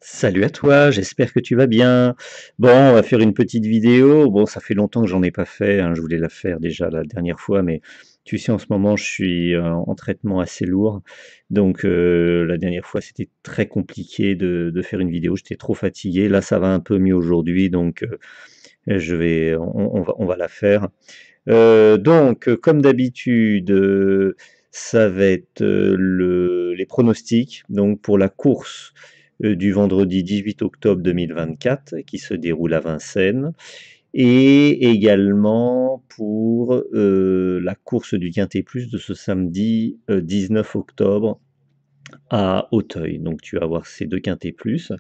Salut à toi, j'espère que tu vas bien. Bon, on va faire une petite vidéo. Bon, ça fait longtemps que j'en ai pas fait, hein, je voulais la faire déjà la dernière fois, mais tu sais, en ce moment, je suis en traitement assez lourd. Donc, la dernière fois, c'était très compliqué de faire une vidéo. J'étais trop fatigué. Là, ça va un peu mieux aujourd'hui, donc on va la faire. Comme d'habitude, ça va être les pronostics. Donc, pour la course du vendredi 18 octobre 2024 qui se déroule à Vincennes et également pour la course du Quintet Plus de ce samedi 19 octobre à Auteuil. Donc tu vas avoir ces deux Quintet Plus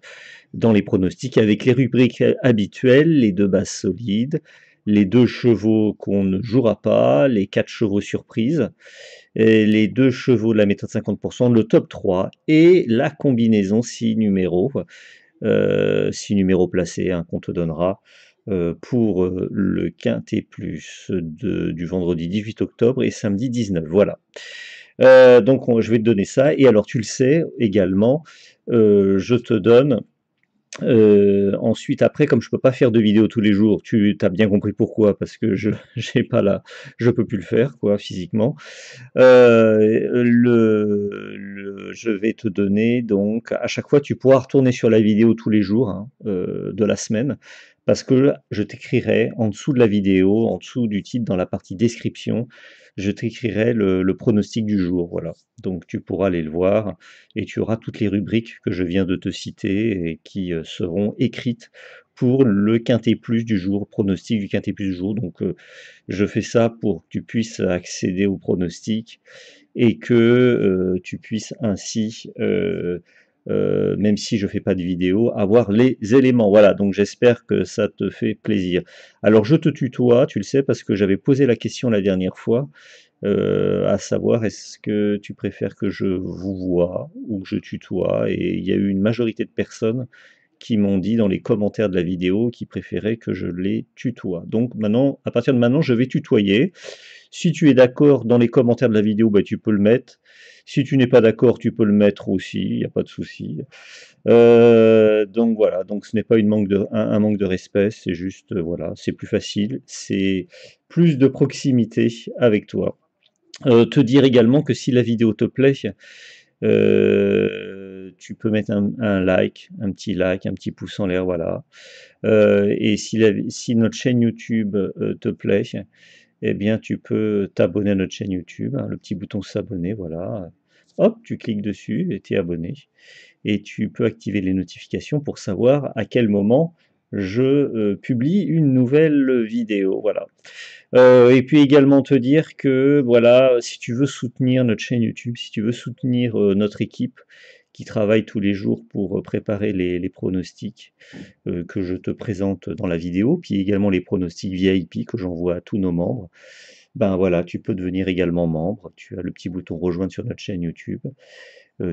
dans les pronostics avec les rubriques habituelles, les deux bases solides, les deux chevaux qu'on ne jouera pas, les quatre chevaux surprises, et les deux chevaux de la méthode 50%, le top 3 et la combinaison 6 numéros. 6 numéros placés, hein, qu'on te donnera pour le Quintet Plus du vendredi 18 octobre et samedi 19. Voilà. Je vais te donner ça. Et alors, tu le sais également, je te donne ensuite, après, comme je peux pas faire de vidéo tous les jours, tu as bien compris pourquoi, parce que je j'ai pas la, je peux plus le faire, quoi, physiquement. Je vais te donner donc à chaque fois tu pourras retourner sur la vidéo tous les jours, hein, de la semaine, parce que je t'écrirai en dessous de la vidéo, en dessous du titre, dans la partie description, je t'écrirai le pronostic du jour, voilà. Donc tu pourras aller le voir et tu auras toutes les rubriques que je viens de te citer et qui seront écrites pour le quintet plus du jour, pronostic du quintet plus du jour. Donc je fais ça pour que tu puisses accéder aux pronostics et que tu puisses ainsi, même si je fais pas de vidéo, avoir les éléments. Voilà, donc j'espère que ça te fait plaisir. Alors je te tutoie, tu le sais, parce que j'avais posé la question la dernière fois, à savoir est-ce que tu préfères que je vous voie ou que je tutoie, et il y a eu une majorité de personnes qui m'ont dit dans les commentaires de la vidéo qu'ils préféraient que je les tutoie. Donc maintenant, à partir de maintenant, je vais tutoyer. Si tu es d'accord dans les commentaires de la vidéo, bah, tu peux le mettre. Si tu n'es pas d'accord, tu peux le mettre aussi, il n'y a pas de souci. Donc voilà, donc ce n'est pas un manque de respect, c'est juste, voilà, c'est plus facile, c'est plus de proximité avec toi. Te dire également que si la vidéo te plaît, tu peux mettre like, un petit pouce en l'air, voilà. Et si notre chaîne YouTube te plaît, eh bien tu peux t'abonner à notre chaîne YouTube, hein, le petit bouton s'abonner, voilà. Hop, tu cliques dessus et tu es abonné. Et tu peux activer les notifications pour savoir à quel moment je publie une nouvelle vidéo, voilà. Et puis également te dire que voilà, si tu veux soutenir notre chaîne YouTube, si tu veux soutenir notre équipe qui travaille tous les jours pour préparer les pronostics que je te présente dans la vidéo, puis également les pronostics VIP que j'envoie à tous nos membres, ben voilà, tu peux devenir également membre. Tu as le petit bouton rejoindre sur notre chaîne YouTube.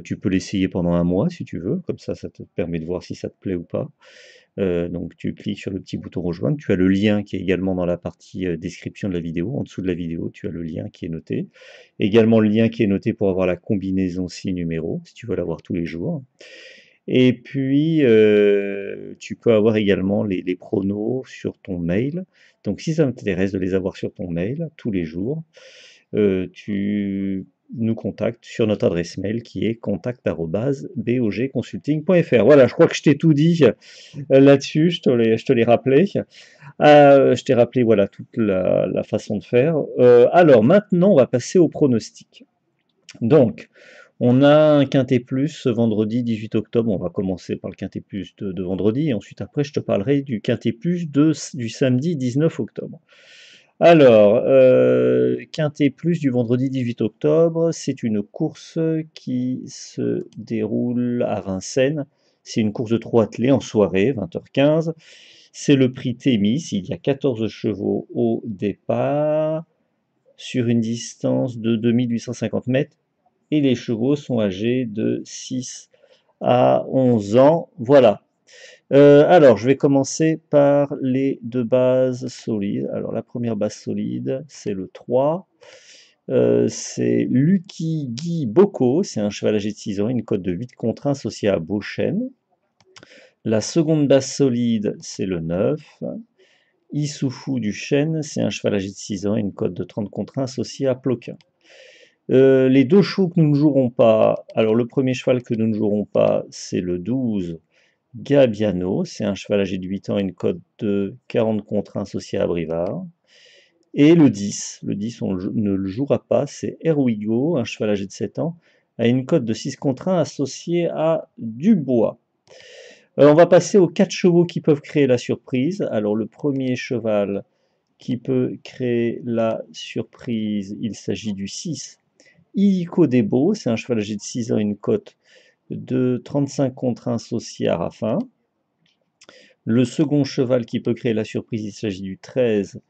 Tu peux l'essayer pendant un mois si tu veux, comme ça te permet de voir si ça te plaît ou pas. Donc tu cliques sur le petit bouton rejoindre, tu as le lien qui est également dans la partie description de la vidéo, en dessous de la vidéo, tu as le lien qui est noté. Également le lien qui est noté pour avoir la combinaison 6 numéros, si tu veux l'avoir tous les jours. Et puis, tu peux avoir également les pronos sur ton mail. Donc si ça t'intéresse de les avoir sur ton mail tous les jours, tu nous contactes sur notre adresse mail qui est contact@bogconsulting.fr. Voilà, je crois que je t'ai tout dit là-dessus, je te l'ai rappelé. Je t'ai rappelé voilà toute la façon de faire. Alors maintenant, on va passer au pronostic. Donc, on a un quintet plus ce vendredi 18 octobre. On va commencer par le quintet plus de vendredi, et ensuite après je te parlerai du quintet plus du samedi 19 octobre. Alors, quintet plus du vendredi 18 octobre, c'est une course qui se déroule à Vincennes. C'est une course de 3 attelés en soirée, 20h15. C'est le prix Thémis, il y a 14 chevaux au départ, sur une distance de 2850 mètres, et les chevaux sont âgés de 6 à 11 ans. Voilà. Alors, je vais commencer par les deux bases solides. Alors, la première base solide, c'est le 3. C'est Lucky Guy Bocco, c'est un cheval âgé de 6 ans, une cote de 8 contre 1 associée à Beauchesne. La seconde base solide, c'est le 9. Issoufou du chêne, c'est un cheval âgé de 6 ans et une cote de 30 contre 1 associée à Ploquin. Les deux chevaux que nous ne jouerons pas, alors le premier cheval que nous ne jouerons pas, c'est le 12, Gabiano, c'est un cheval âgé de 8 ans et une cote de 40 contre 1 associée à Brivard. Et le 10 on ne le jouera pas, c'est Erwigo, un cheval âgé de 7 ans, à une cote de 6 contre 1 associée à Dubois. On va passer aux 4 chevaux qui peuvent créer la surprise. Alors le premier cheval qui peut créer la surprise, il s'agit du 6, Illico Debo, c'est un cheval âgé de 6 ans, une cote de 35 contre 1 associée à Raffin. Le second cheval qui peut créer la surprise, il s'agit du 13,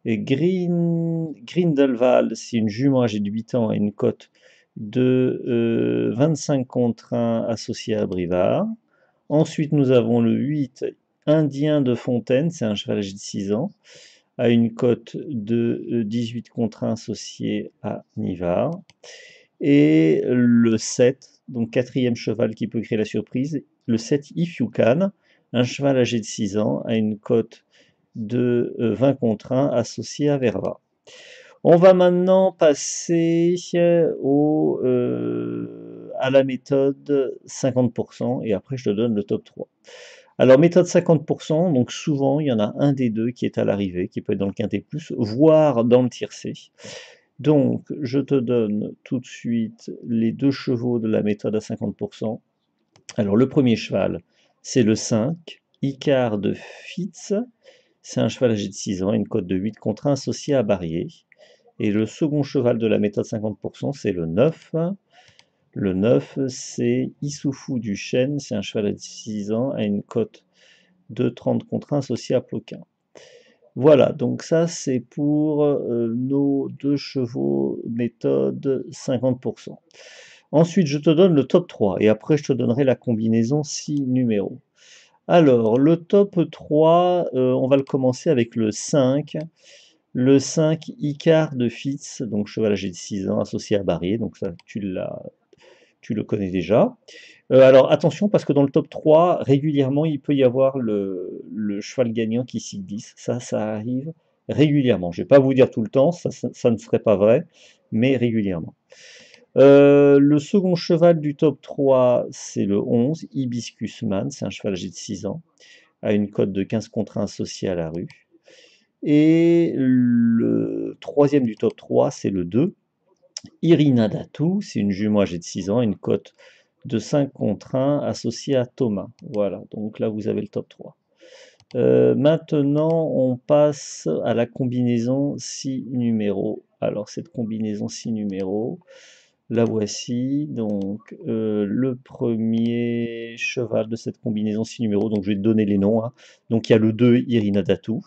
et Grindelwald, c'est une jument âgée de 8 ans et une cote de 25 contre 1 associée à Brivard. Ensuite, nous avons le 8, Indien de Fontaine, c'est un cheval âgé de 6 ans, à une cote de 18 contre 1 associé à Nivard. Et le 7, donc quatrième cheval qui peut créer la surprise, le 7, If You Can, un cheval âgé de 6 ans, à une cote de 20 contre 1 associé à Verva. On va maintenant passer à la méthode 50% et après je te donne le top 3. Alors méthode 50%, donc souvent il y en a un des deux qui est à l'arrivée, qui peut être dans le quintet plus, voire dans le tiercé. Donc je te donne tout de suite les deux chevaux de la méthode à 50%. Alors le premier cheval, c'est le 5, Icar de Fitz. C'est un cheval âgé de 6 ans, une cote de 8 contre 1 associé à Barrier. Et le second cheval de la méthode 50%, c'est le 9. Le 9, c'est Issoufou du chêne, c'est un cheval de 6 ans, à une cote de 30 contre 1 associé à Ploquin. Voilà, donc ça c'est pour nos deux chevaux méthode 50%. Ensuite, je te donne le top 3 et après je te donnerai la combinaison 6 numéros. Alors, le top 3, on va le commencer avec le 5. Le 5, Icar de Fitz, donc cheval âgé de 6 ans, associé à Barrier, donc ça tu le connais déjà. Alors attention, parce que dans le top 3, régulièrement, il peut y avoir le cheval gagnant qui s'y glisse. Ça arrive régulièrement. Je ne vais pas vous dire tout le temps, ça ne serait pas vrai, mais régulièrement. Le second cheval du top 3, c'est le 11, Hibiscus Man, c'est un cheval âgé de 6 ans, à une cote de 15 contre 1 associé à la rue. Et le troisième du top 3, c'est le 2, Irina Datou, c'est une jument âgée de 6 ans, une cote de 5 contre 1 associée à Thomas. Voilà, donc là vous avez le top 3. Maintenant, on passe à la combinaison 6 numéros. Alors, cette combinaison 6 numéros, la voici. Donc, le premier cheval de cette combinaison 6 numéros, donc je vais te donner les noms. Hein. Donc, il y a le 2, Irina Datou.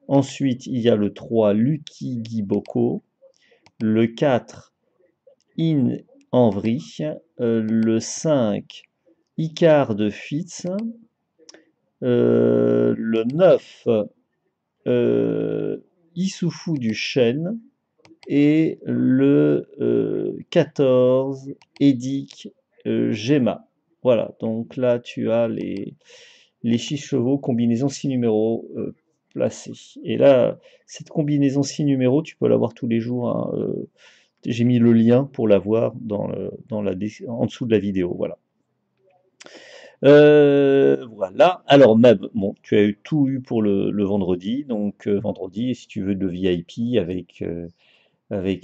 Ensuite, il y a le 3, Lucky Giboko. Le 4, In Henry. Le 5, Icar de Fitz. Le 9, Issoufou du chêne. Et le 14, Edic Gemma. Voilà, donc là tu as les 6 chevaux, combinaison 6 numéros placés. Et là, cette combinaison 6 numéros, tu peux l'avoir tous les jours. Hein, j'ai mis le lien pour l'avoir en dessous de la vidéo. Voilà. Voilà. Alors, Mab, bon, tu as tout eu pour le vendredi. Donc, vendredi, si tu veux de VIP avec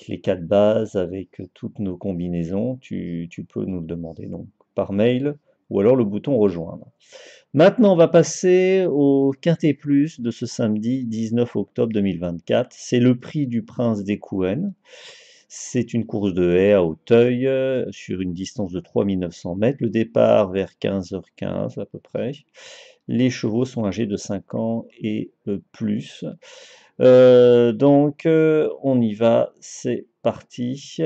les 4 bases, avec toutes nos combinaisons, tu peux nous le demander donc par mail ou alors le bouton rejoindre. Maintenant, on va passer au Quintet Plus de ce samedi 19 octobre 2024. C'est le prix du Prince des Couennes. C'est une course de haies à Auteuil sur une distance de 3900 mètres. Le départ vers 15h15 à peu près. Les chevaux sont âgés de 5 ans et plus. Donc, on y va, c'est parti.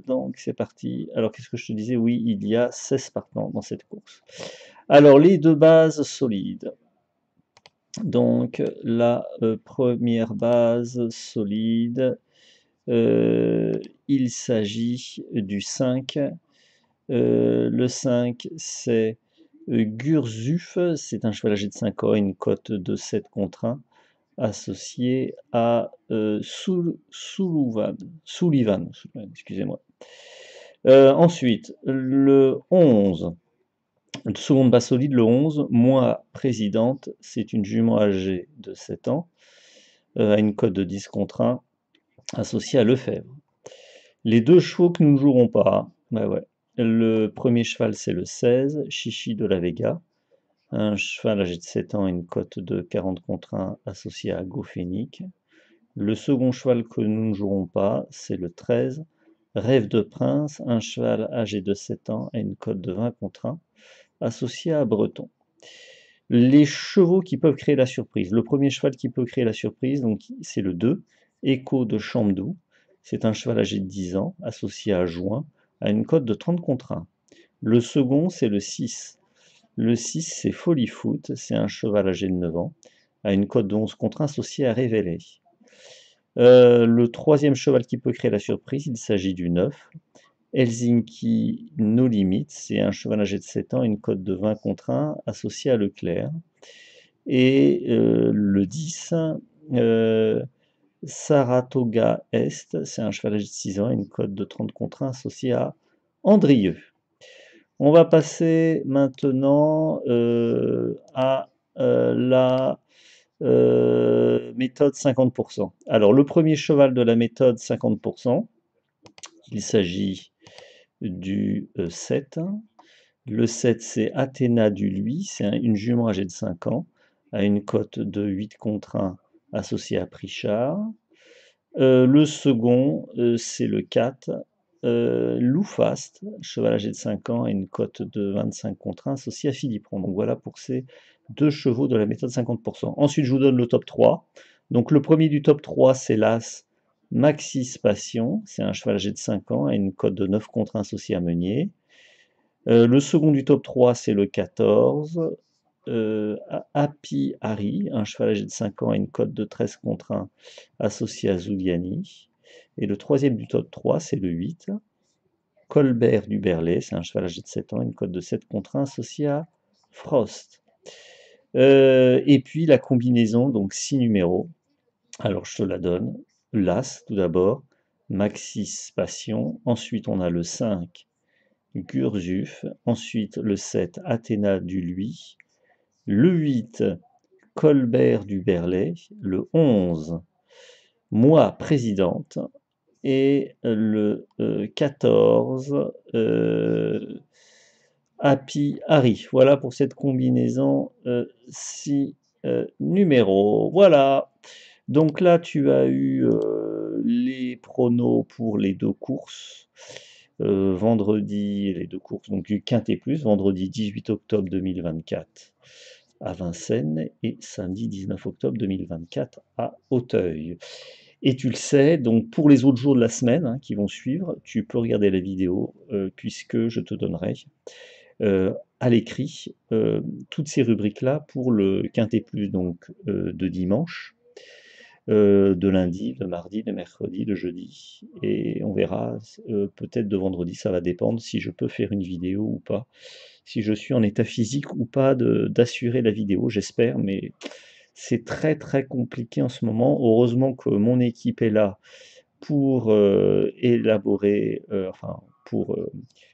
Donc, c'est parti. Alors, qu'est-ce que je te disais? Oui, il y a 16 partants dans cette course. Alors, les deux bases solides. Donc, la première base solide, il s'agit du 5. Le 5, c'est Gurzuf, c'est un cheval âgé de 5 ans, une cote de 7 contre 1, associé à Sullivan, excusez-moi. Ensuite, le 11, seconde base solide, le 11, moi présidente, c'est une jument âgée de 7 ans, à une cote de 10 contre 1, associée à Lefebvre. Les deux chevaux que nous ne jouerons pas, bah ouais. Le premier cheval, c'est le 16, Chichi de la Vega, un cheval âgé de 7 ans, une cote de 40 contre 1, associé à Gophénique. Le second cheval que nous ne jouerons pas, c'est le 13, Rêve de Prince, un cheval âgé de 7 ans à une cote de 20 contre 1, associé à Breton. Les chevaux qui peuvent créer la surprise. Le premier cheval qui peut créer la surprise, donc c'est le 2, Écho de Champdou. C'est un cheval âgé de 10 ans, associé à Juin, à une cote de 30 contre 1. Le second, c'est le 6. Le 6, c'est Folie Foot, c'est un cheval âgé de 9 ans, à une cote de 11 contre 1, associé à Révélé. Le troisième cheval qui peut créer la surprise, il s'agit du 9, Helsinki No Limit, c'est un cheval âgé de 7 ans, une cote de 20 contre 1, associé à Leclerc. Et le 10, Saratoga Est, c'est un cheval âgé de 6 ans, une cote de 30 contre 1, associé à Andrieux. On va passer maintenant à la méthode 50%. Alors, le premier cheval de la méthode 50%, il s'agit du 7. Le 7, c'est Athéna du Lui, c'est une jument âgée de 5 ans, à une cote de 8 contre 1, associée à Prichard. Le second, c'est le 4, Loufast, cheval âgé de 5 ans, à une cote de 25 contre 1, associé à Philippon. Donc voilà pour ces deux chevaux de la méthode 50%. Ensuite, je vous donne le top 3. Donc le premier du top 3, c'est l'As Maxis Passion, c'est un cheval âgé de 5 ans, à une cote de 9 contre 1, associé à Meunier. Le second du top 3, c'est le 14, Happy Harry, un cheval âgé de 5 ans à une cote de 13 contre 1, associé à Zuliani. Et le troisième du top 3, c'est le 8, Colbert du Berlay, c'est un cheval âgé de 7 ans, une cote de 7 contre 1, associé à Frost. Et puis la combinaison, donc 6 numéros. Alors je te la donne. L'As, tout d'abord, Maxis Passion. Ensuite, on a le 5, Gurzuf. Ensuite, le 7, Athéna du Lui. Le 8, Colbert du Berlay. Le 11, Moi présidente. Et le 14, Happy Harry. Voilà pour cette combinaison 6 numéros. Voilà. Donc là, tu as eu les pronos pour les deux courses. Vendredi, les deux courses, donc du Quintet Plus, vendredi 18 octobre 2024 à Vincennes et samedi 19 octobre 2024 à Auteuil. Et tu le sais, donc pour les autres jours de la semaine hein, qui vont suivre, tu peux regarder la vidéo puisque je te donnerai à l'écrit toutes ces rubriques-là pour le Quintet Plus donc de dimanche, de lundi, de mardi, de mercredi, de jeudi. Et on verra peut-être de vendredi, ça va dépendre si je peux faire une vidéo ou pas. Si je suis en état physique ou pas d'assurer la vidéo, j'espère, mais c'est très très compliqué en ce moment. Heureusement que mon équipe est là pour élaborer, enfin pour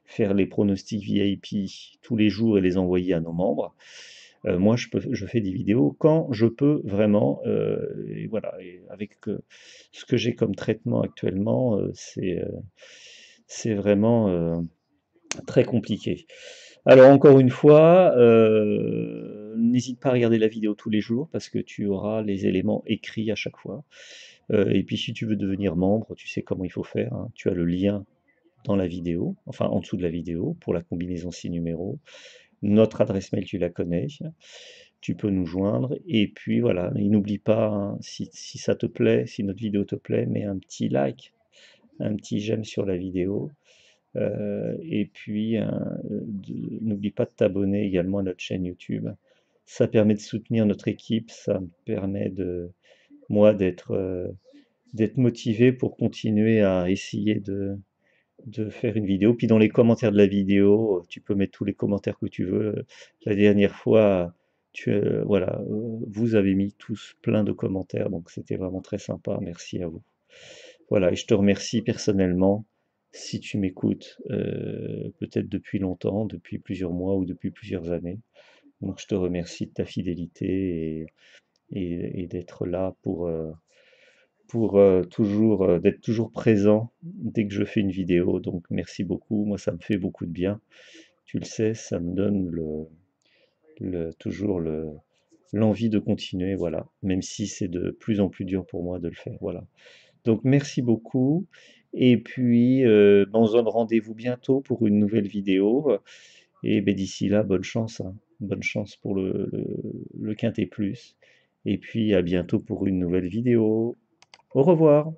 faire les pronostics VIP tous les jours et les envoyer à nos membres. Moi, je fais des vidéos quand je peux vraiment, et voilà, et avec ce que j'ai comme traitement actuellement, c'est vraiment très compliqué. Alors encore une fois, n'hésite pas à regarder la vidéo tous les jours parce que tu auras les éléments écrits à chaque fois. Et puis si tu veux devenir membre, tu sais comment il faut faire, hein. Tu as le lien dans la vidéo, enfin en dessous de la vidéo, pour la combinaison 6 numéros. Notre adresse mail, tu la connais. Tu peux nous joindre. Et puis voilà, et n'oublie pas, hein, si ça te plaît, si notre vidéo te plaît, mets un petit like, un petit j'aime sur la vidéo. Et puis, n'oublie pas de t'abonner également à notre chaîne YouTube. Ça permet de soutenir notre équipe, ça me permet de, moi, d'être motivé pour continuer à essayer de faire une vidéo. Puis dans les commentaires de la vidéo, tu peux mettre tous les commentaires que tu veux. La dernière fois, voilà, vous avez mis tous plein de commentaires, donc c'était vraiment très sympa. Merci à vous. Voilà, et je te remercie personnellement si tu m'écoutes, peut-être depuis longtemps, depuis plusieurs mois ou depuis plusieurs années. Donc je te remercie de ta fidélité et d'être là pour toujours, d'être toujours présent dès que je fais une vidéo. Donc merci beaucoup. Moi, ça me fait beaucoup de bien. Tu le sais, ça me donne toujours l'envie de continuer, voilà. Même si c'est de plus en plus dur pour moi de le faire, voilà. Donc merci beaucoup. Et puis, ben, on se donne rendez-vous bientôt pour une nouvelle vidéo. Et ben, d'ici là, bonne chance, hein. Bonne chance pour le Quintet Plus. Et puis à bientôt pour une nouvelle vidéo. Au revoir.